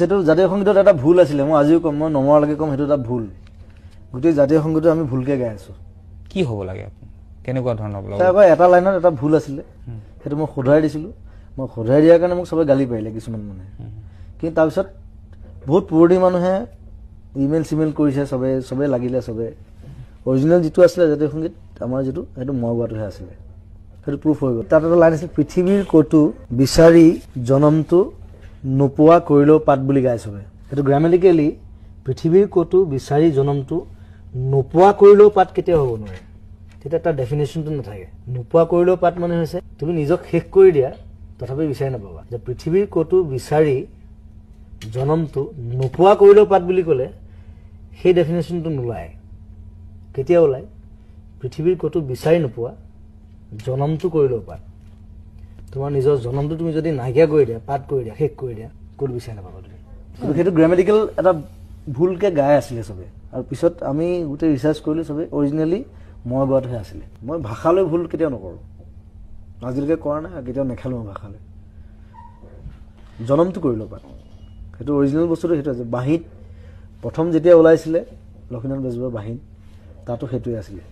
সেইটো জাতীয় সংগীতত এটা ভুল আছিলে মই আজিও কম মই নমৰালৈকে কম সেইটো এটা ভুল গোটেই জাতীয় সংগীত আমি ভুলকে গাই আছো কি হ'ব লাগে কেনেকুৱা ধৰণৰ এটা লাইনত এটা ভুল আছিলে সেইটো মই শুধৰাই দিছিলো মই শুধৰাই দিয়াৰ কাৰণে মোক সবে গালি পাৰিলে কিছুমান মানে কিন্তু তাৰপিছত বহুত পুৰণি মানুহে ইমেইল সিমেইল কৰিছে সবে লাগিলে সবে অৰিজিনেল যেটো আছিলে জাতীয় সংগীত আমাৰ যেটো সেইটো মই গোৱাটোহে আছিলে সেইটো প্ৰুফ হৈ গ'ল তাত এটা লাইন আছিল পৃথিৱীৰ কটো বিচাৰি জনমটো নোপোৱা কৰিলেও পাত বুলি গাই সবে সেইটো গ্ৰামেটিক্যালি পৃথিৱীৰ কটো বিচাৰি জনমটো নোপোৱা কৰিলেও পাত কেতিয়া হ'ব নোৱাৰে তেতিয়া তাৰ ডেফিনেশ্যনটো নাথাকে নোপোৱা কৰিলেও পাত মানে হৈছে তুমি নিজক শেষ কৰি দিয়া তথাপি বিচাৰি নাপাবা যে পৃথিৱীৰ কটো বিচাৰি জনমটো নোপোৱা কৰিলেও পাত বুলি ক'লে সেই ডেফিনেশ্যনটো নোলায় কেতিয়া ওলায় পৃথিৱীৰ কটো বিচাৰি নোপোৱা জনমটো কৰিলেও পাত তোমাৰ নিজৰ জনমটো তুমি যদি নাইকিয়া কৰি দিয়া পাত কৰি দিয়া শেষ কৰি দিয়া ক'ত বিচাৰি নাপাবা তুমি সেইটো গ্ৰামেটিকেল এটা ভুলকে গাই আছিলে সবে আৰু পিছত আমি গোটেই ৰিচাৰ্চ কৰিলো সবে অৰিজিনেলি মই গোৱাটোহে আছিলে মই ভাষালৈ ভুল কেতিয়াও নকৰোঁ আজিলৈকে কৰা নাই কেতিয়াও নেখেলো মই ভাষালৈ জনমটো কৰিলো পাত সেইটো অৰিজিনেল বস্তুটো সেইটো আছে বাঁহীত প্ৰথম যেতিয়া ওলাইছিলে লক্ষ্মীনাথ বেজবৰুৱাৰ বাঁহীত তাতো সেইটোৱে আছিলে